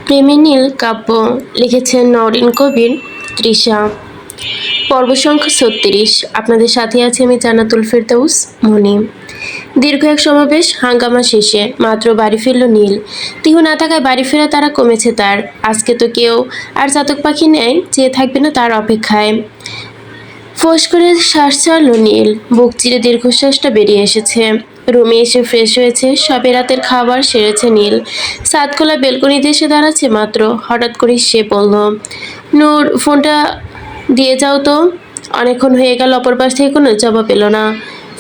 প্রেমে নীল কাব্য লিখেছেন নওরিন কবির, তৃষা। পর্ব সংখ্যা ৩৬। আপনাদের সাথে আছে আমি জান্নাতুল ফেরদৌস মনি। দীর্ঘ এক সমাবেশ হাঙ্গামা শেষে মাত্র বাড়ি ফিরল নীল। তিহু না থাকায় বাড়ি ফেরা তারা কমেছে তার। আজকে তো কেউ আর চাতক পাখি নেয় চেয়ে থাকবে না তার অপেক্ষায়। ফোঁস করে শ্বাস ছাড়ল নীল। বুক চিরে দীর্ঘশ্বাসটা বেরিয়ে এসেছে। রুমে এসে ফ্রেশ হয়েছে, সবে রাতের খাবার সেরেছে নীল। সাতখোলা বেলকনিতে এসে দাঁড়াচ্ছে মাত্র, হঠাৎ করে সে বলল, নূর, ফোনটা দিয়ে যাও তো। অনেকক্ষণ হয়ে গেল, অপর পাশ থেকে কোনো জবাব এলো না।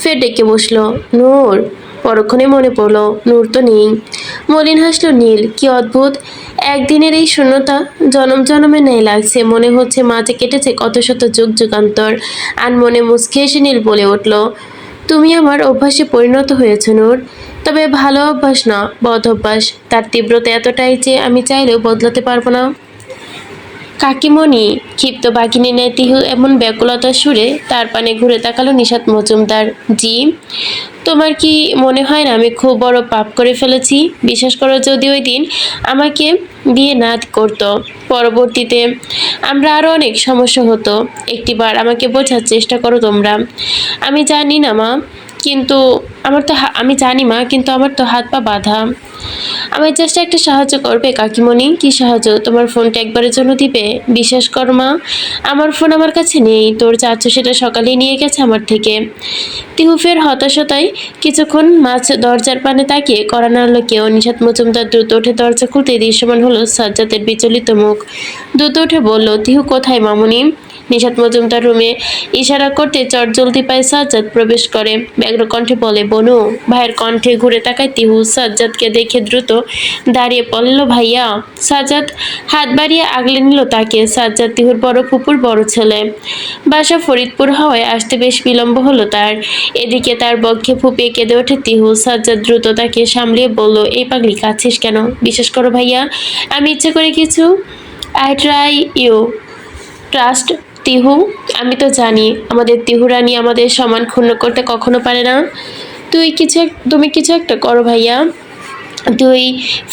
ফের ডেকে বসলো, নূর। পরক্ষণে মনে পড়ল নূর তো নেই। মলিন হাসল নীল। কি অদ্ভুত, একদিনের এই শূন্যতা জনম জনমের ন্যায় লাগছে। মনে হচ্ছে মাঝে কেটেছে কত শত যুগ যুগান্তর। আর মনে মুচকে এসে নীল বলে উঠল, তুমি আমার অভ্যাসে পরিণত হয়েছ নূর। তবে ভালো অভ্যাস না, বদ অভ্যাস। তার তীব্রতা এতটাই যে আমি চাইলেও বদলাতে পারবো না। কাকিমণি, ক্ষিপ্ত বাঘিনী নেয় তিহু এমন ব্যাকুলতার সুরে তার পানে ঘুরে তাকালো নিশাত মজুমদার। জি। তোমার কি মনে হয় না আমি খুব বড় পাপ করে ফেলেছি? বিশ্বাস করো, যদি ওই দিন আমাকে বিয়ে না করতো, পরবর্তীতে আমরা আরও অনেক সমস্যা হতো। একটিবার আমাকে বোঝার চেষ্টা করো তোমরা। আমি জানি না মা, কিন্তু আমি জানি মা, কিন্তু আমার তো হাত পা বাঁধা। আমার জাস্ট একটা সাহায্য করবে কাকিমণি। কি সাহায্য? তোমার ফোনটা একবারের জন্য দিবে? বিশ্বাস কর মা, আমার ফোন আমার কাছে নেই। তোর চাচু সেটা সকালেই নিয়ে গেছে আমার থেকে। তিহু ফের হতাশতায় কিছুক্ষণ মাছ দরজার পানে তাকিয়ে কড়া নাড়ল কেউ। নিশাত মজুমদার দ্রুত উঠে দরজা খুলতে দৃশ্যমান হলো সাজ্জাদের বিচলিত মুখ। দ্রুত উঠে বলল, তিহু কোথায় মামুনি? নিশাত মজুমদার রুমে ইশারা করতে চটজলদি পায় সাজ্জাদ প্রবেশ করে। ব্যগ্র কণ্ঠে বলে, বনু। ভাইয়ের কণ্ঠে ঘুরে তাকায় তিহু। সাজ্জাদকে দেখে দ্রুত দাঁড়িয়ে পড়ল, ভাইয়া। সাজ্জাদ হাত বাড়িয়ে আগলে নিল তাকে। সাজ্জাদ তিহুর বড় ফুপুর বড় ছেলে। বাসা ফরিদপুর হওয়ায় আসতে বেশ বিলম্ব হলো তার। এদিকে তার বক্ষে ফুপিয়ে কেঁদে ওঠে তিহু। সাজ্জাদ দ্রুত তাকে সামলিয়ে বলল, এই পাগলি, কাঁদছিস কেন? বিশ্বাস করো ভাইয়া, আমি ইচ্ছে করে কিছু। আই ট্রাই ইউ ট্রাস্ট তিহু। আমি তো জানি আমাদের তিহু রানী আমাদের সমান ক্ষুণ্ণ করতে কখনো পারে না। তুমি কিছু একটা করো ভাইয়া। তুই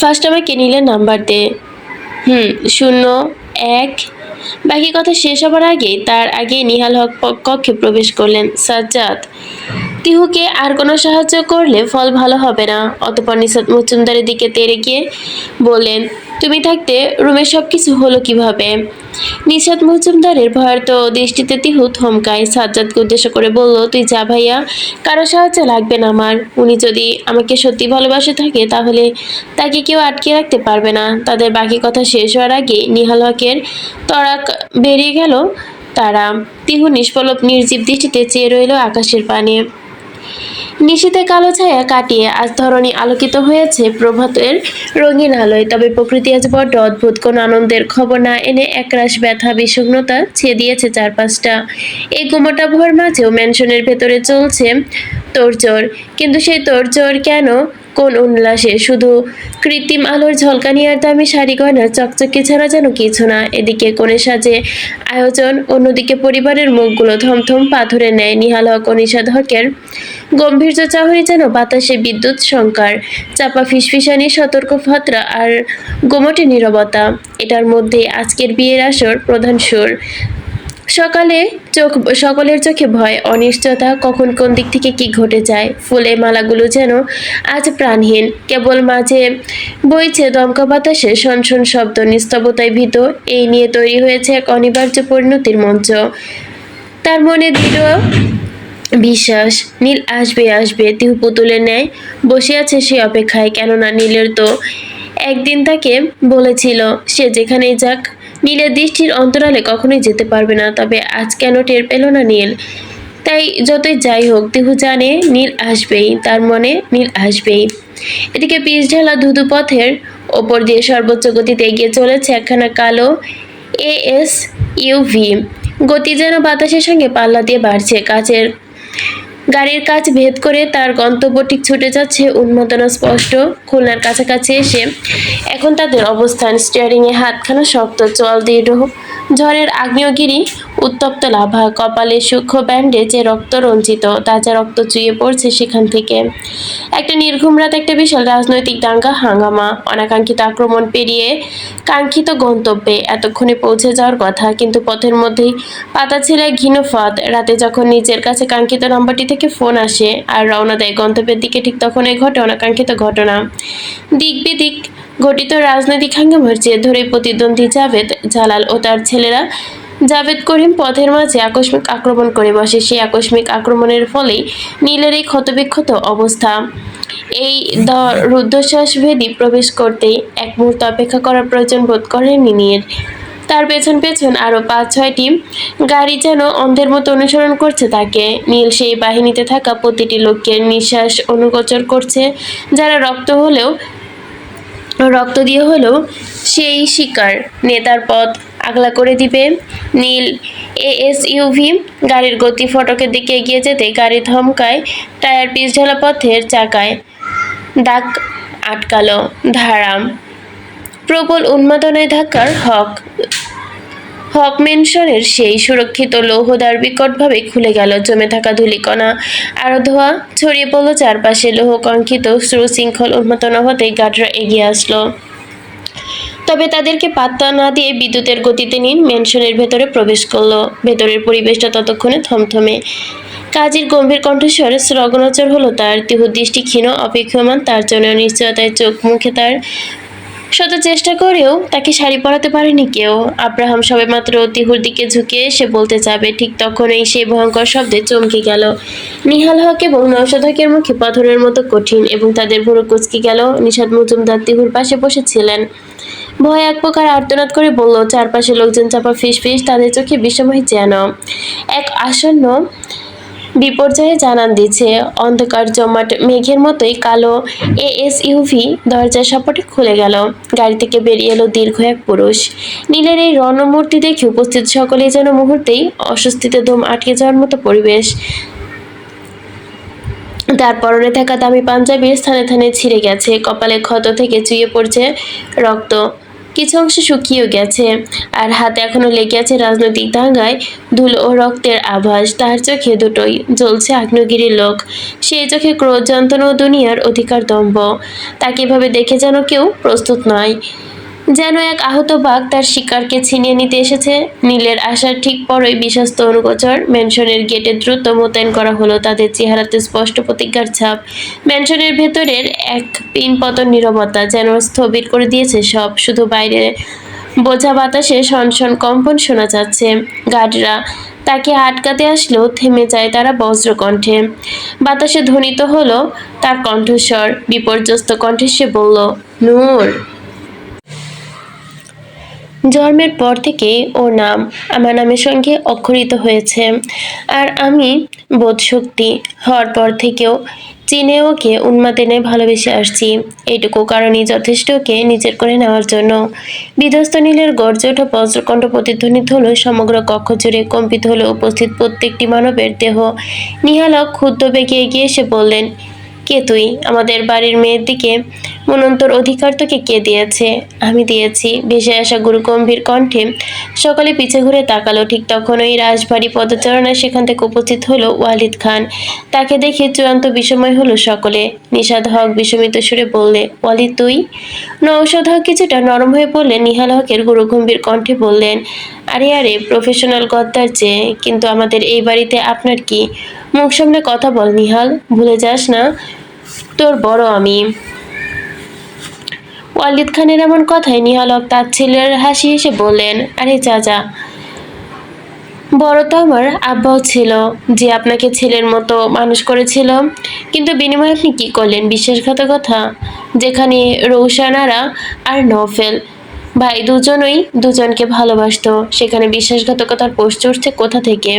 ফার্স্ট আমাকে নীলের নাম্বার দে। 01। বাকি কথা শেষ হবার আগেই তার আগে নিহাল হক কক্ষে প্রবেশ করলেন। সাজ্জাদ, তিহুকে আর কোনো সাহায্য করলে ফল ভালো হবে না। অতঃপর নিশাত মজুমদারের দিকে তেড়ে গিয়ে বললেন, তুমি থাকতে রুমে সব কিছু হলো কিভাবে? নিশাত মজুমদারের ভয়ার্ত দৃষ্টিতে তিহু থমকায়। সাজ্জাদকে উদ্দেশ্য করে বলল, তুই যা ভাইয়া, কারো সাহায্য লাগবে না আমার। উনি যদি আমাকে সত্যি ভালোবাসে থাকে তাহলে তাকে কেউ আটকে রাখতে পারবে না। তাদের বাকি কথা শেষ হওয়ার আগে নিহাল হকের তড়াক বেরিয়ে গেল তারা। তিহু নিষ্পলক নির্জীব দৃষ্টিতে চেয়ে রইল আকাশের পানে। নিশীথে কালো ছায়া কাটিয়ে আজ ধরণী আলোকিত হয়েছে প্রভাতের রঙিন আলোয়। তবে প্রকৃতি আজ বড্ড অদ্ভুত। কোনো আনন্দের খবর না এনে একরাশ ব্যথা বিষণ্ণতা ছেয়ে দিয়েছে চারপাশটা। এই গুমোটা ভোর মাঝেও ম্যানশনের ভেতরে চলছে তোড়জোড়। কিন্তু সেই তোড়জোড় কেন? কোন উল্লাসে? শুধু কৃত্রিম আলোর ঝলকানি আর দামি শাড়ি গয়নার চকচকে ছাড়া যেন কিছু না। এদিকে কোণে সাজে আয়োজন, অন্যদিকে পরিবারের মুখগুলো থমথম পাথরের ন্যায়। নিহাল হক ও নিশাত হকের গম্ভীর্য চাহনি যেন বাতাসে বিদ্যুৎ সংকার। চাপা ফিসফিসানি, সতর্ক ফাতরা আর গোমটে নীরবতা। এটার মধ্যে আজকের বিয়ের আসর প্রধান সুর। সকলের চোখে ভয়, অনিশ্চয়তা, কখন কোন দিক থেকে কি ঘটে যায়। ফুলের মালাগুলো যেন আজ প্রাণহীন। কেবল মাঝে বইছে দমকা বাতাসে শনশন শব্দ। নিস্তব্ধতায় ভীত এই নিয়ে তৈরি হয়েছে এক অনিবার্য পরিণতির মঞ্চ। তার মনে দৃঢ় বিশ্বাস, নীল আসবে আসবে। তিহু পুতুলের ন্যায় বসে আছে সে অপেক্ষায়। কেননা নীলের তো একদিন তাকে বলেছিল, সে যেখানেই যাক নীলের দৃষ্টির অন্তরালে কখনোই যেতে পারবে না। তবে আজ কেন টের পেল না নীল? তাই যতই যাই হোক, তিহু জানে নীল আসবেই, তার মনে নীল আসবেই। এদিকে পিচ ঢালা ধুধু পথের ওপর দিয়ে সর্বোচ্চ গতিতে এগিয়ে চলেছে একখানা কালো ASUV। গতি যেন বাতাসের সঙ্গে পাল্লা দিয়ে বাড়ছে। গাড়ির কাচ ভেদ করে তার গন্তব্য ঠিক ছুটে যাচ্ছে উন্মাদনা স্পষ্ট। খুলনার কাছাকাছি এসে এখন তাদের অবস্থান। স্টিয়ারিংয়ে হাতখানা শক্ত, চল দৃঢ়। ঝড়ের আগ্নেয়গিরি উত্তপ্ত লাভা, কপালে সূক্ষ্ম ব্যান্ডেজে রক্ত রঞ্জিত, তাজা রক্ত চুইয়ে পড়ছে সেখান থেকে। একটা নির্ঘুম রাত, একটা বিশাল রাজনৈতিক দাঙ্গা হাঙ্গামা, অনাকাঙ্ক্ষিত আক্রমণ পেরিয়ে কাঙ্ক্ষিত গন্তব্যে এতক্ষণে পৌঁছে যাওয়ার কথা, কিন্তু পথের মধ্যেই পাতা ছিল এক ঘিণ ফাঁদ। রাতে যখন নিজের কাছে কাঙ্ক্ষিত নাম্বারটি থেকে ফোন আসে আর রওনা দেয় গন্তব্যের দিকে, ঠিক তখনই ঘটে অনাকাঙ্ক্ষিত ঘটনা। দিক বিদিক ঘটিত রাজনৈতিক হাঙ্গামার জের ধরে প্রতিদ্বন্দ্বী জাভেদ জালাল ও তার ছেলেরা জাভেদ করিম পথের মাঝে আকস্মিক আক্রমণ করে বসে। সেই আকস্মিক আক্রমণের ফলেই নীলের এই ক্ষতবিক্ষত অবস্থা। এই রুদ্ধশ্বাস ভেদি প্রবেশ করতেই এক মুহূর্ত অপেক্ষা করার প্রয়োজন বোধ করেননি নীল। তার পেছন পেছন আরো ৫-৬টি গাড়ি যেন অন্ধের মতো অনুসরণ করছে তাকে। নীল সেই বাহিনীতে থাকা প্রতিটি লোককে নিঃশ্বাস অনুগোচর করছে, যারা রক্ত দিয়ে হলেও সেই শিকার নেতার পথ আগলা করে দিবে। নীল এএসইউভি গাড়ির গতি ফটকের দিকে এগিয়ে যেতে গাড়ি থমকায়, টায়ার পিচ ঢালা পথের চাকায় দাগ আটকালো। ধারাম প্রবল উন্মাদনায় ধাক্কার হক মেনশনের সেই সুরক্ষিত লৌহদ্বার বিকটভাবে খুলে গেল। জমে থাকা ধূলিকণা আরো ধোঁয়া ছড়িয়ে পড়ল চারপাশে। লৌহ কঙ্কিত সুশৃঙ্খল উন্মাদনা হতে গার্ডরা এগিয়ে আসলো, তবে তাদেরকে পাত্তা না দিয়ে বিদ্যুতের গতিতে নীল ম্যানশনের ভেতরে প্রবেশ করলো। ভেতরের পরিবেশটা ততক্ষণে থমথমে। কাজীর গম্ভীর কণ্ঠস্বর শ্রগণোচর হলো তার। তিহুর দৃষ্টি ক্ষীণ, অপেক্ষমান, তার জন্য নিশ্চয়তায় চোখ মুখে। তার শত চেষ্টা করেও তাকে শাড়ি পরাতে পারেনি কেউ। আব্রাহাম সবেমাত্র তিহুর দিকে ঝুঁকে এসে বলতে যাবে, ঠিক তখনই সেই ভয়ঙ্কর শব্দে চমকে গেল। নিহাল হক এবং নওশাদ হকের মুখে পাথরের মতো কঠিন, এবং তাদের ভুরু কুঁচকে গেল। নিশাত মজুমদার তিহুর পাশে বসেছিলেন। ভয় এক প্রকার আর্তনাদ করে বলল, চারপাশে লোকজন চাপা ফিসফিস, তাদের চোখে বিস্ময় যেন এক আসন্ন বিপর্যয়ে জানান দিচ্ছে। অন্ধকার জমাট মেঘের মতোই কালো এএসইউভি দরজার সাপটে খুলে গেল। গাড়ি থেকে বেরিয়ে এলো দীর্ঘ এক পুরুষ। নীলের এই রণমূর্তি দেখে উপস্থিত সকলেই যেন মুহূর্তেই অস্বস্তিতে দম আটকে যাওয়ার মতো পরিবেশ। তার পরনে থাকা দামি পাঞ্জাবির স্থানে স্থানে ছিঁড়ে গেছে, কপালে ক্ষত থেকে চুইয়ে পড়ছে রক্ত, কিছু অংশ শুকিয়েও গেছে, আর হাতে এখনো লেগে আছে রাজনৈতিক দাঙ্গায় ধুলো ও রক্তের আভাস। তার চোখে দুটোই জ্বলছে আগ্নেয়গিরির লোক। সেই চোখে ক্রোধ, যন্ত্রণা ও দুনিয়ার অধিকার দম্ভ। তাকে এভাবে দেখে যেন কেউ প্রস্তুত নয়, যেন এক আহত বাঘ তার শিকারকে ছিনিয়ে নিতে এসেছে। নীলের আসার ঠিক পরই বিশ্বস্ত অনুগোচর ম্যানশনের গেটে দ্রুত মোতায়েন করা হলো। তাদের চেহারাতে স্পষ্ট প্রতিজ্ঞার ছাপ। ম্যানশনের ভেতরের এক পিনপতন নীরবতা যেন স্থবির করে দিয়েছে সব। শুধু বাইরে বোঝা বাতাসে সনসন কম্পন শোনা যাচ্ছে। গার্ডরা তাকে আটকাতে আসলেও থেমে যায় তারা বজ্রকণ্ঠে। বাতাসে ধ্বনিত হলো তার কণ্ঠস্বর, বিপর্যস্ত কণ্ঠে সে বলল, নূর। জন্মের পর থেকেই ওর নাম আমার নামের সঙ্গে অক্ষরিত হয়েছে, আর আমি বোধশক্তি হওয়ার পর থেকেও চিনে ওকে উন্মাদনে ভালোবেসে আসছি। এইটুকু কারণই যথেষ্ট ওকে নিজের করে নেওয়ার জন্য। বিধ্বস্ত নীলের গর্জে ওঠা বজ্রকণ্ঠ প্রতিধ্বনিত হলো সমগ্র কক্ষ জুড়ে, কম্পিত হলো উপস্থিত প্রত্যেকটি মানবের দেহ। নিহালক ক্ষুদ্র বেগে এগিয়ে এসে বললেন, কে তুই? আমাদের বাড়ির মেয়ের দিকে মনন্তর অধিকার তোকে কে দিয়েছে? আমি দিয়েছি, ভেসে আসা গুরুগম্ভীর কণ্ঠে। সকালে পিছে ঘুরে তাকালো। ঠিক তখন ওই রাশভারী পদচারণায় সেখান থেকে উপস্থিত হলো ওয়ালিদ খান। তাকে দেখে চূড়ান্ত বিস্ময় হলো সকলে। নিশাদ হক বিস্মিত সুরে বললে, ওয়ালিদ তুই? নওশাদ হক কিছুটা নরম হয়ে পড়লেন। নিহাল হকের গুরুগম্ভীর কণ্ঠে বললেন, আরে আরে, প্রফেশনাল গদ্দার যে, কিন্তু আমাদের এই বাড়িতে আপনার কি? মুখ সামনে কথা বল নিহাল, ভুলে যাস না তোর বড় আমি। ওয়ালিদ খানের এমন কথায় নিহাল হক তাচ্ছিল্যের হাসি হেসে বললেন, আরে চাচা, বড় তো আমার আব্বাও ছিল, যে আপনাকে ছেলের মতো মানুষ করেছিল। কিন্তু বিনিময়ে আপনি কি করলেন? বিশ্বাসঘাতকতা। যেখানে রৌশানারা আর নফেল ভাই দুজনই দুজনকে ভালোবাসতো, সেখানে বিশ্বাসঘাতকতার পোষ চড়ছে কোথা থেকে?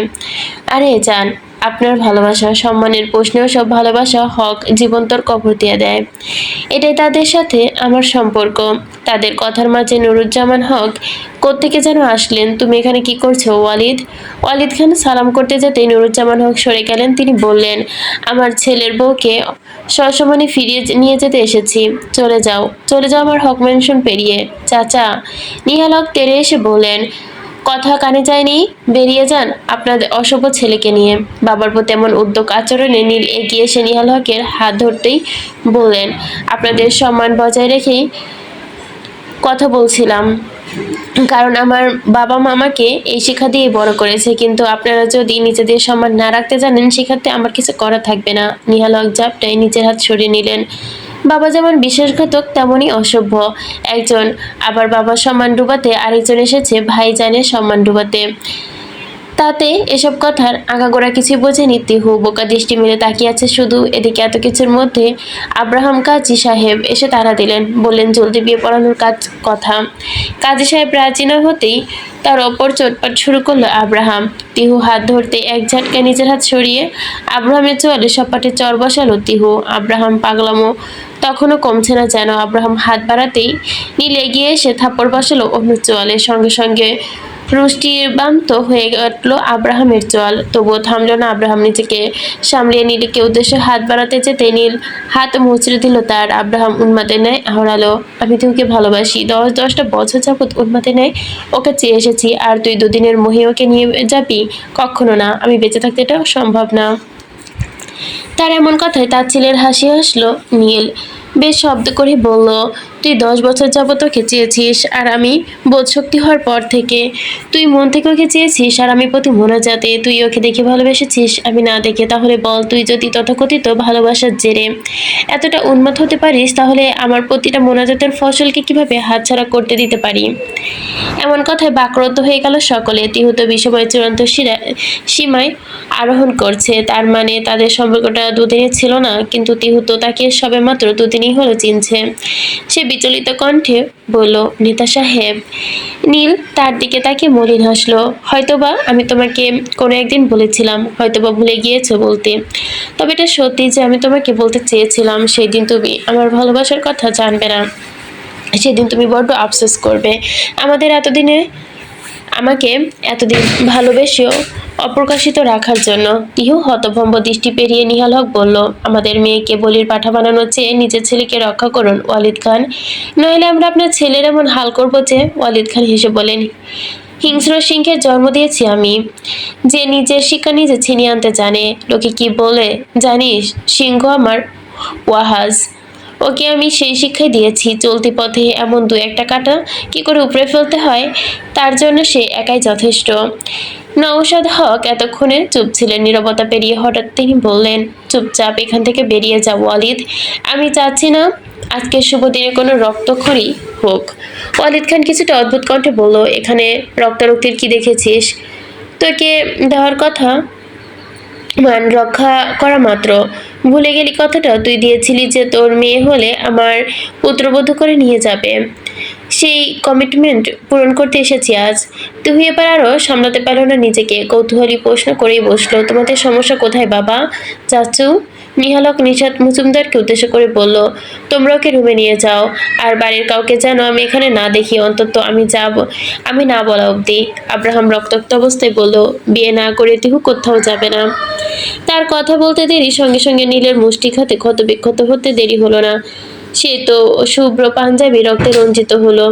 আরে যান, আপনার ভালোবাসা সম্মানের প্রশ্নেও সব ভালোবাসা হক জীবন্তর কবর দিয়ে দেয়। এটাই তাদের সাথে আমার সম্পর্ক। তাদের কথার মাঝে নুরুজ্জামান হক কোত্থেকে যেন আসলেন। তুমি এখানে কি করছো ওয়ালিদ? ওয়ালিদ খান সালাম করতে যেতেই নুরুজ্জামান হক সরে গেলেন। তিনি বললেন, আমার ছেলের বউকে সসম্মানে ফিরিয়ে নিয়ে যেতে এসেছি। চলে যাও, চলে যাও আমার হক মেনশন পেরিয়ে। চাচা, নিহাল হক তেড়ে এসে বললেন, কথা কানে যায়নি, বেরিয়ে যান আপনাদের অসভ্য ছেলেকে নিয়ে। বাবার প্রতি এমন উদ্যোগ আচরণে নীল এগিয়ে এসে নিহাল হকের হাত ধরতেই বললেন, আপনাদের সম্মান বজায় রেখেই কথা বলছিলাম, কারণ আমার বাবা মামাকে এই শিক্ষা দিয়ে বড় করেছে। কিন্তু আপনারা যদি নিজেদের সম্মান না রাখতে জানেন, সেক্ষেত্রে আমার কিছু করা থাকবে না। নিহাল হক ঝাপটায় নিজের হাত সরিয়ে নিলেন। বাবা যেমন বিশ্বাসঘাতক, তেমনই অসভ্য একজন। আবার বাবার সম্মান ডুবাতে আরেকজন এসেছে ভাইজানের সম্মান ডুবাতে। তাতে এসব কথার আগাগোড়া কিছুই বোঝেনি তিহু। বোকা দৃষ্টি মেলে তাকিয়ে আছে শুধু। এদিকে এত কিছুর মধ্যে আব্রাহাম কাজী সাহেব এসে তাড়া দিলেন, বললেন জলদি বিয়ে পড়ানোর কথা। কাজী সাহেব রাজি না হতেই তার ওপর চোটপাট শুরু করলো আব্রাহাম। তিহু হাত ধরতে এক ঝাটকায় নিজের হাত সরিয়ে আব্রাহামের চোয়ালে সপাটে চর বসালো তিহু। আব্রাহাম পাগলামো তখনও কমছে না যেন। আব্রাহাম হাত বাড়াতেই নীল এগিয়ে এসে থাপ্পড় বসালো অন্য চোয়ালে। সঙ্গে সঙ্গে রুষ্টিবান্ত হয়ে গেল আব্রাহামের চোয়াল। তবুও থামল না আব্রাহাম। নিজেকে সামলিয়ে নীলকে উদ্দেশ্যে হাত বাড়াতে যেতে নীল হাত মুচড়ে দিল তার। আব্রাহাম উন্মাদের ন্যায় আওড়ালো, আমি তোকে ভালোবাসি। 10-10টা বছর যাবৎ উন্মাদের ন্যায় ওকে চেয়ে এসেছি, আর তুই দুদিনের মোহে ওকে নিয়ে যাবি? কখনো না, আমি বেঁচে থাকতে এটাও সম্ভব না। তার এমন কথায় তার ছেলের হাসি হাসলো নীল। বেশ শব্দ করে বলল, তুই 10 বছর যাবত ওকে চেয়েছিস, আর আমি বোধশক্তি হওয়ার পর থেকে। তুই মন থেকে ওকে চেয়েছিস, আর আমি প্রতি মোনাজাতে। তুই ওকে দেখে ভালোবেসেছিস, আমি না দেখে। তাহলে বল, তুই যদি তথাকথিত ভালোবাসার জেরে এতটা উন্মাদ হতে পারিস, তাহলে আমার প্রতিটা মোনাজাতের ফসলকে কিভাবে হাতছাড়া করতে দিতে পারি? এমন কথায় বাকরুদ্ধ হয়ে গেল সকলে। তিহু তো বিষময় চূড়ান্ত সীমায় আরোহণ করছে। তার মানে তাদের সম্পর্কটা দুদিনের ছিল না, কিন্তু তিহু তো তাকে সবে মাত্র দুদিনই হলো চিনছে। সে বিচলিত কণ্ঠে বলল, নেতা সাহেব। নীল তার দিকে তাকিয়ে মলিন হাসলো। হয়তোবা আমি তোমাকে কোনো একদিন বলেছিলাম, হয়তোবা ভুলে গিয়েছো বলতে। তবে এটা সত্যি যে আমি তোমাকে বলতে চেয়েছিলাম। সেই দিন তুমি আমার ভালোবাসার কথা জানবে না, সেদিন তুমি বড্ড আফসোস করবে। আমাকে এতদিন ভালোবেসেও অপ্রকাশিত রাখার জন্য। তিহু হতভম্ব দৃষ্টি পেরিয়ে নিহাল হক বলল, আমাদের মেয়েকে বলির পাঠা বানানোর চেয়ে নিজের ছেলেকে রক্ষা করুন ওয়ালিদ খান, নইলে আমরা আপনার ছেলের এমন হাল করবো যে। ওয়ালিদ খান হেসে বলেন, হিংস্র সিংহের জন্ম দিয়েছি আমি, যে নিজের শিকার নিজে ছিনিয়ে আনতে জানে। লোকে কি বলে জানিস? সিংহ আমার ওয়াহাজ। ওকে আমি সেই শিক্ষাই দিয়েছি। চলতি পথে এমন 2-1টা কাঁটা কি করে উপড়ে ফেলতে হয়, তার জন্য সে একাই যথেষ্ট। নওশাদ হক এতক্ষণে চুপ ছিলেন। নীরবতা পেরিয়ে হঠাৎ তিনি বললেন, চুপচাপ এখান থেকে বেরিয়ে যাও ওয়ালিদ। আমি চাচ্ছি না আজকের শুভ দিনে কোনো রক্তক্ষয়ী হোক। ওয়ালিদ খান কিছুটা অদ্ভুত কণ্ঠে বলল, এখানে রক্তারক্তির কি দেখেছিস? তোকে দেওয়ার কথা মান রক্ষা করা মাত্র। ভুলে গেলি কথাটা? তুই দিয়েছিলি যে তোর মেয়ে হলে আমার পুত্রবধূ করে নিয়ে যাবে। সেই কমিটমেন্ট পূরণ করতে এসেছি আজ। তুই এবার আরও সামলাতে পারলো না নিজেকে। কৌতূহলী প্রশ্ন করেই বসলো, তোমাদের সমস্যা কোথায় বাবা? চাচু? নিহাল হক নিশাত মজুমদারকে উদ্দেশ্য করে বলল, তোমরা ওকে রুমে নিয়ে যাও, আর বাড়ির কাউকে যেন আমি এখানে না দেখি, অন্তত আমি না বলা অবধি। আব্রাহাম রক্তাক্ত অবস্থায় বলল, বিয়ে না করে তিহু কোথাও যাবে না। তার কথা বলতে দেরি, সঙ্গে সঙ্গে নীলের মুষ্টিঘাতে ক্ষতবিক্ষত হতে দেরি হলো না। সে তো শুভ্র পাঞ্জাবি রক্তে রঞ্জিত হলো।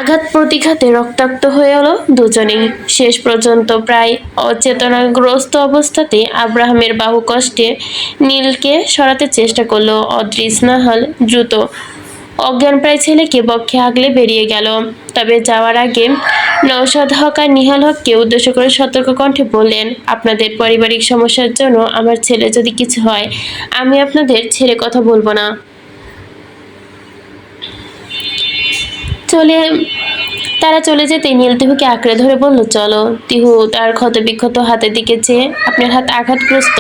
আঘাত প্রতিঘাতে রক্তাক্ত হয়ে এলো দুজনেই। শেষ পর্যন্ত প্রায় অচেতনাগ্রস্ত অবস্থাতে আব্রাহামের বাহু কষ্টে নীলকে সরাতে চেষ্টা করলো অদৃশ নাহাল। দ্রুত অজ্ঞানপ্রায় ছেলেকে বক্ষে আগলে বেরিয়ে গেল। তবে যাওয়ার আগে নওশাদ হক আর নিহাল হককে উদ্দেশ্য করে সতর্ক কণ্ঠে বললেন, আপনাদের পারিবারিক সমস্যার জন্য আমার ছেলে যদি কিছু হয়, আমি আপনাদের ছেড়ে কথা বলবো না। তারা চলে যেতে নীল তিহুকে আঁকড়ে ধরে বলল, চলো। তিহু তার ক্ষতবিক্ষত হাতের দিকে চেয়ে, আপনার হাত আঘাতগ্রস্ত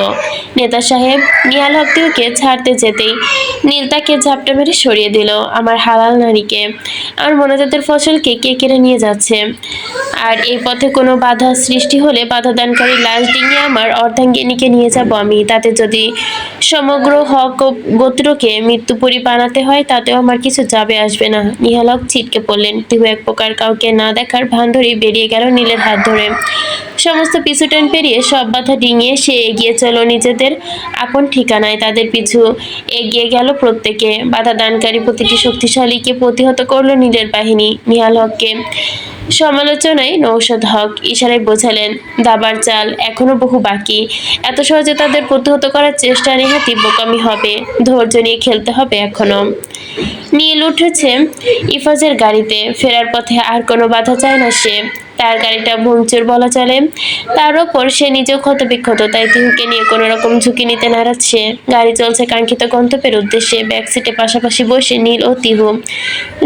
নেতা সাহেব। নিহাল হক তিহুকে ছাড়তে যেতেই নীল তাকে ঝাপটা মেরে সরিয়ে দিল। আমার হালাল নারীকে, আমার মোনাজাতের ফসলকে কে কেড়ে নিয়ে যাচ্ছে? আর এই পথে কোনো বাধা সৃষ্টি হলে বাধাদানকারী লাশ ডিঙিয়ে আমার অর্ধাঙ্গিনীকে নিয়ে যাব আমি। তাতে যদি সমগ্র হক ও গোত্রকে মৃত্যুপুরী বানাতে হয়, তাতেও আমার কিছু যাবে আসবে না। নিহাল হক ছিটকে পড়লেন। তিহু এক প্রকার কাউকে না দেখার ভান ধরে বেরিয়ে গেল নীলের হাত ধরে। সমস্ত পিছুটান পেরিয়ে সব বাধা ডিঙিয়ে সে এগিয়ে চলো নিজেদের আপন ঠিকানায়। তাদের পিছু এগিয়ে গেল প্রত্যেকে। বাধা দানকারী প্রতিটি শক্তিশালীকে প্রতিহত করলো নীলের বাহিনী। নিহাল হককে সমালোচনায় নওশাদ হক ইশারায় বোঝালেন, দাবার চাল এখনো বহু বাকি। এত সহজে তাদের প্রতিহত করার চেষ্টা নেহাতি বোকামি হবে। ধৈর্য নিয়ে খেলতে হবে এখনো। নীল উঠেছে ইফাজের গাড়িতে। ফেরার পথে আর কোনো বাধা চায় না সে। তার গাড়িটা ভংচুর বলা চলে। তার ওপর সে নিজেও ক্ষতবিক্ষত, তাই তিহুকে নিয়ে কোনো রকম ঝুঁকি নিতে নারাজ সে। গাড়ি চলছে কাঙ্ক্ষিত গন্তব্যের উদ্দেশ্যে। ব্যাক সিটে পাশাপাশি বসে নীল ও তিহু,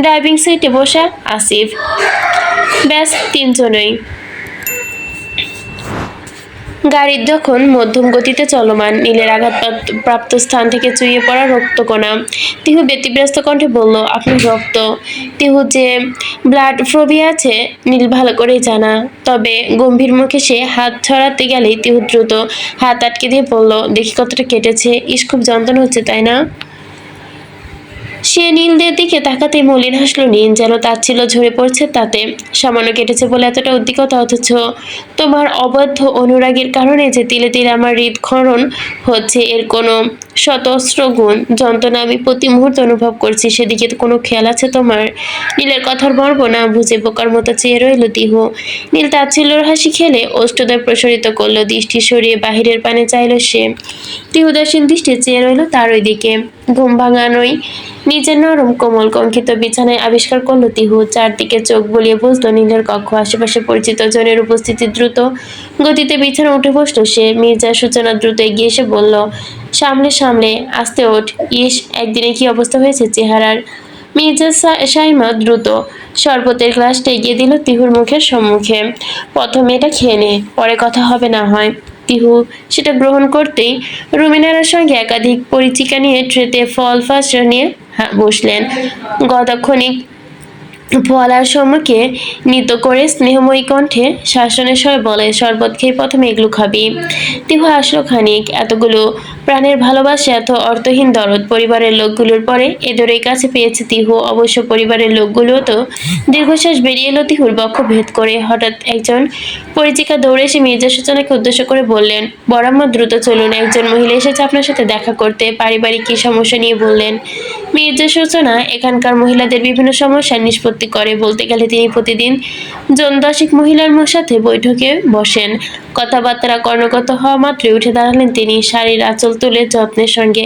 ড্রাইভিং সিটে বসা আসিফ। ব্যাস তিনজনই। গাড়ি যখন মধ্যম গতিতে চলমান, নীলের আঘাতপ্রাপ্ত স্থান থেকে চুইয়ে পড়া রক্তকণা। তিহু ব্যতিব্যস্ত কণ্ঠে বলল, আপনার রক্ত? তিহু যে ব্লাড ফোবিয়া আছে নীল ভালো করেই জানা। তবে গম্ভীর মুখে সে হাত ছড়াতে গেলেই তিহু দ্রুত হাত আটকে দিয়ে বলল, দেখি কতটা কেটেছে। ইস, খুব যন্ত্রণা হচ্ছে তাই না? সে নীলদের দিকে তাকাতেই মলিন হাসল নীল, যেন তাচ্ছিল ঝরে পড়ছে তাতে। সামান্য কেটেছে বলে এতটা উদ্বিগ্নতা, অথচ তোমার অবাধ্য অনুরাগের কারণে যে তিলে তিলে আমার হৃদক্ষরণ হচ্ছে, এর কোনো শতস্র গুণ যন্ত্রণা আমি প্রতি মুহূর্তে অনুভব করছি। সেদিকে তো কোনো খেয়াল আছে তোমার? নীলের কথার মর্ম না বুঝে বোকার মতো চেয়ে রইল তিহু। নীল তাচ্ছিল্যর হাসি খেলে ওষ্ঠদ্বয় প্রসারিত করলো, দৃষ্টি সরিয়ে বাহিরের পানে চাইল সে। তিহু উদাসীন দৃষ্টি চেয়ে রইল তার ওই দিকে। ঘুম ভাঙানোই নিজের নরম কোমল কঙ্কিত বিছানায় আবিষ্কার করলো তিহু। চারদিকে চোখ বুলিয়ে বুঝলো নীলের কক্ষ। আশেপাশে পরিচিত জনের উপস্থিতি। দ্রুত গতিতে বিছানা উঠে বসলো সে। মির্জা সূচনা দ্রুত এগিয়ে এসে বলল, সামলে সামলে, আস্তে ওঠ। ইস, একদিনে কি অবস্থা হয়েছে চেহারার। মির্জা সাইমা দ্রুত শরবতের গ্লাসটা এগিয়ে দিল তিহুর মুখের সম্মুখে। প্রথমে এটা খেয়ে নে, পরে কথা হবে না হয়। তিহু সেটা গ্রহণ করতেই রুমিনার সঙ্গে একাধিক পরিচিকা নিয়ে ট্রেতে ফল ফাঁস নিয়ে বসলেন। গদাক্ষণিক ফলার সম্মুখে নীত করে স্নেহময়ী কণ্ঠে শাসনের স্বরে বলে, শরবত খেয়ে প্রথমে এগুলো খাবি। তিহু হাসলো খানিক। এতগুলো প্রাণের ভালোবাসা, এত অর্থহীন দরদ পরিবারের লোকগুলোর পরে এদেরই কাছে পেয়েছে তিহু। অবশ্য পরিবারের লোকগুলো তো। দীর্ঘশ্বাস বেরিয়ে এলো তিহুর বক্ষ ভেদ করে। হঠাৎ একজন পরিচিকা দৌড়ে এসে মির্জা সূচনাকে উদ্দেশ্য করে বললেন, বড়াম্মা দ্রুত চলুন, একজন মহিলা এসেছে আপনার সাথে দেখা করতে। পারিবারিক কি সমস্যা নিয়ে বললেন। মির্জা সূচনা এখানকার মহিলাদের বিভিন্ন সমস্যার নিষ্পত্তি করে। বলতে গেলে তিনি প্রতিদিন জন 10 মহিলার সাথে বৈঠকে বসেন। কথাবার্তা কর্ণগত হওয়া মাত্রই উঠে দাঁড়ালেন তিনি, শাড়ির আঁচল তুলে যত্নের সঙ্গে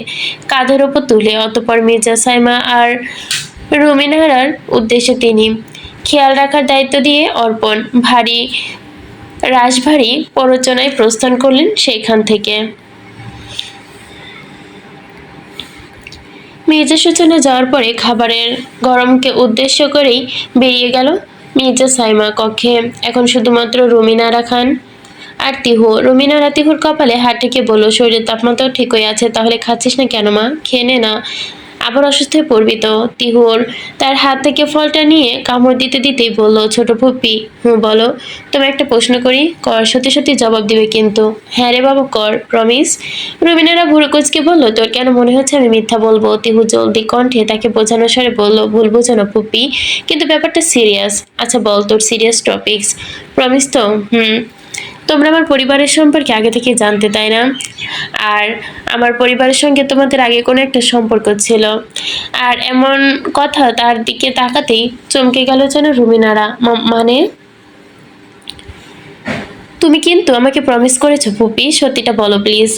কাঁধের ওপর তুলে। অতঃপর মির্জা সাইমা আর রুমিনারার উদ্দেশ্যে তিনি খেয়াল রাখার দায়িত্ব দিয়ে অর্পণ রাশভারী প্ররোচনায় প্রস্থান করলেন সেইখান থেকে। মির্জা সূচনা যাওয়ার পরে খাবারের গরমকে উদ্দেশ্য করেই বেরিয়ে গেল মির্জা সাইমা। কক্ষে এখন শুধুমাত্র রুমিনারা খান আর তিহু। রুমিনারা তিহুর কপালে হাত ঠেকে বলল, শরীরের তাপমাত্রাও ঠিক হয়ে আছে, তাহলে খাচ্ছিস না কেন মা? খেয়ে নে না, আবার অসুস্থ হয়ে পড়বি তো। তিহুর তার হাত থেকে ফলটা নিয়ে কামড় দিতে দিতেই বলল, ছোট ফুপ্পি, বলো। তোমায় একটা প্রশ্ন করি, কর। সত্যি সত্যি জবাব দিবে কিন্তু। হ্যাঁ রে বাবু, কর, প্রমিস। রুমিনারা ভুরু কুঁচকে বলল, তোর কেন মনে হচ্ছে আমি মিথ্যা বলবো? তিহু জলদি কণ্ঠে তাকে বোঝানোর স্বরে বলল, ভুল বোঝো না ফুপ্পি, কিন্তু ব্যাপারটা সিরিয়াস। আচ্ছা বল, তোর সিরিয়াস টপিকস। প্রমিস তো? তোমরা আমার পরিবারের সম্পর্কে আগে থেকে জানতে, তাই না? আর আমার পরিবারের সঙ্গে তোমাদের আগে কোনো একটা সম্পর্ক ছিল। আর এমন কথা তার দিকে তাকাতেই চমকে গেল যেন রুমিনারা। মানে? তুমি কিন্তু আমাকে প্রমিস করেছো ফুপি, সত্যিটা বলো প্লিজ।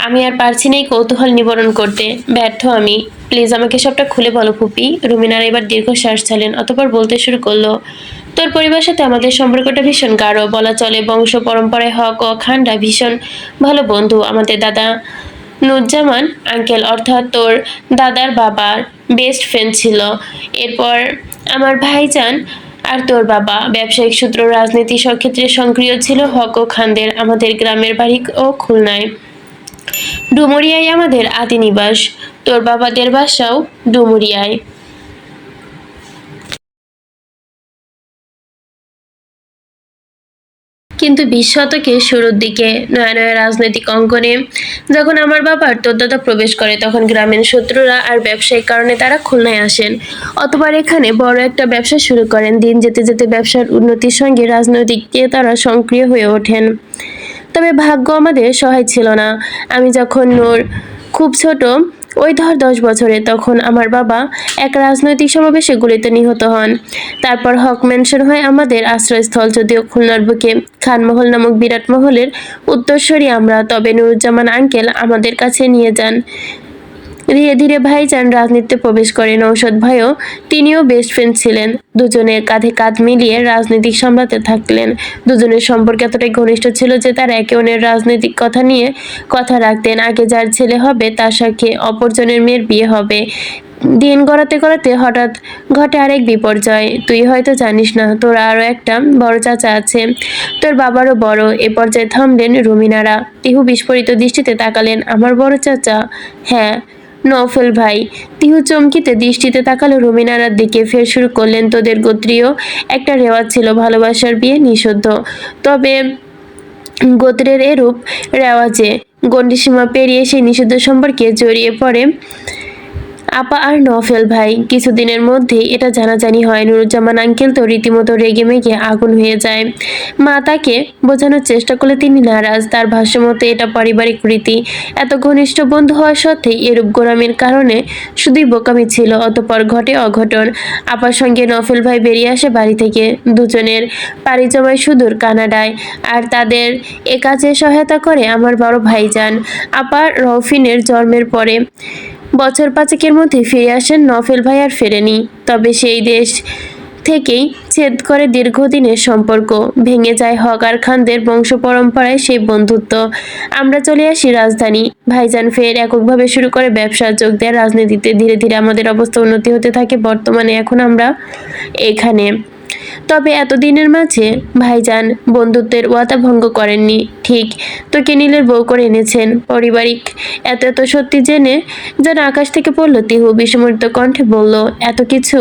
আমি আর পারছি না এই কৌতূহল নিবারণ করতে, ব্যর্থ আমি। প্লিজ আমাকে সবটা খুলে বলো ফুপি। রুমিনারা এবার দীর্ঘশ্বাস ছাড়লেন, অতঃপর বলতে শুরু করলো, তোর পরিবারের সাথে আমাদের সম্পর্কটা ভীষণ গাঢ়, বলা চলে বংশ পরম্পরায় হক ও খানরা ভীষণ ভালো বন্ধু। আমাদের দাদা নুজ্জামান আঙ্কেল, অর্থাৎ তোর দাদার বাবার বেস্ট ফ্রেন্ড ছিল। এরপর আমার ভাইজান আর তোর বাবা ব্যবসায়িক সূত্র, রাজনীতি সব ক্ষেত্রে সক্রিয় ছিল। হক ও খানদের আমাদের গ্রামের বাড়ি ও খুলনায়। ডুমুরিয়ায় আমাদের আদি নিবাস। তোর বাবাদের বাসাও ডুমুরিয়ায়। কিন্তু 20 শতকের শুরুর দিকে নয়া নয়া রাজনৈতিক অঙ্গনে যখন আমার বাবার তোর দাদা প্রবেশ করে, তখন গ্রামের শত্রুরা আর ব্যবসায়িক কারণে তারা খুলনায় আসেন। অতঃপর এখানে বড় একটা ব্যবসা শুরু করেন। দিন যেতে যেতে ব্যবসার উন্নতির সঙ্গে রাজনৈতিক তারা সক্রিয় হয়ে ওঠেন। তবে ভাগ্য আমাদের সহায় ছিল না। আমি যখন নূর খুব ছোট, ওই ধর 10 বছরে তখন আমার বাবা এক রাজনৈতিক সমাবেশে গুলিতে নিহত হন। তারপর হক মেনশন হয় আমাদের আশ্রয়স্থল, যদিও খুলনার বুকে খানমহল নামক বিরাট মহলের উত্তরসূরি আমরা। তবে নুরুজ্জামান আঙ্কেল আমাদের কাছে নিয়ে যান। ধীরে ধীরে ভাইজান রাজনীতিতে প্রবেশ করে। নৌশদ ভাইও, তিনিও বেস্ট ফ্রেন্ড ছিলেন। দুজনে কাঁধে কাঁধ মিলিয়ে রাজনৈতিক সামলাতে থাকলেন। দুজনের সম্পর্ক এতটাই ঘনিষ্ঠ ছিল যে তারা একে অন্যের রাজনৈতিক কথা নিয়ে কথা রাখতেন। আগে যার ছেলে হবে তার সাথে অপরজনের মেয়ের বিয়ে হবে। দিন গড়াতে গড়াতে হঠাৎ ঘটে আরেক বিপর্যয়। তুই হয়তো জানিস না, তোর আরো একটা বড় চাচা আছে, তোর বাবারও বড়। এ পর্যায়ে থামলেন রুমিনারা। তিহু বিস্ফোরিত দৃষ্টিতে তাকালেন। আমার বড় চাচা? হ্যাঁ, নওফেল ভাই। তিহু চমকিতে দৃষ্টিতে তাকালো রুমিনারার দিকে। ফের শুরু করলেন, তোদের গোত্রীয় একটা রেওয়াজ ছিল, ভালোবাসার বিয়ে নিষিদ্ধ। তবে গোত্রের এরূপ রেওয়াজে গণ্ডিসীমা পেরিয়ে সেই নিষিদ্ধ সম্পর্কে জড়িয়ে পড়ে আপা আর নওফেল ভাই। কিছুদিনের মধ্যেই এটা জানাজানি হয়। নুরুজ্জামান আঙ্কেল তো রীতিমতো রেগে মেগে আগুন হয়ে যায়। মা তাকে বোঝানোর চেষ্টা করলে তিনি নারাজ। তার ভাষ্যমতে এটা পারিবারিক রীতি। এত ঘনিষ্ঠ বন্ধু হওয়া সত্ত্বেও এরূপ গোঁড়ামির কারণে শুধুই বোকামি ছিল। অতঃপর ঘটে অঘটন। আপার সঙ্গে নওফেল ভাই বেরিয়ে আসে বাড়ি থেকে। দুজনের পাড়ি জমায় সুদূর কানাডায়। আর তাদের এ কাজে সহায়তা করে আমার বড় ভাইজান। আপা রৌফিনের জন্মের পরে বছর 5-এর মধ্যে ফিরে আসেন নওফেল ভাই। আর ফেরেনি। তবে সেই দেশ থেকেই ছেদ করে দীর্ঘদিনের সম্পর্ক। ভেঙে যায় হক আর খানদের বংশ পরম্পরায় সেই বন্ধুত্ব। আমরা চলে আসি রাজধানী। ভাইজান ফের এককভাবে শুরু করে ব্যবসা, যোগ দেয় রাজনীতিতে। ধীরে ধীরে আমাদের অবস্থা উন্নতি হতে থাকে। বর্তমানে এখন আমরা এখানে। তবে এতদিনের মাঝে ভাইজান বন্ধুত্বের ওয়াদা ভঙ্গ করেননি। ঠিক তোকে নীলের বউ করে এনেছেন। পারিবারিক এত এত সত্যি জেনে যেন আকাশ থেকে পড়ল। তিহু বিস্মৃত কণ্ঠে বলল, এত কিছু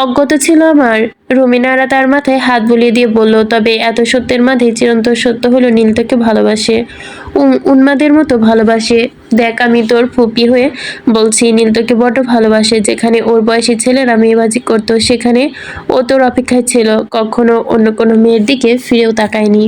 অজ্ঞাত ছিল আমার। রুমিনারা তার মাথায় হাত বুলিয়ে দিয়ে বলল, তবে এত সত্যের মাঝে চিরন্তন সত্য হলো নীল তোকে ভালোবাসে, উন্মাদের মতো ভালোবাসে। দেখ, আমি তোর ফুপি হয়ে বলছি, নীল তোকে বড্ড ভালোবাসে। যেখানে ওর বয়সী ছেলেরা মেয়েবাজি করতো সেখানে ও তোর অপেক্ষায় ছিল। কখনো অন্য কোনো মেয়ের দিকে ফিরেও তাকায়নি।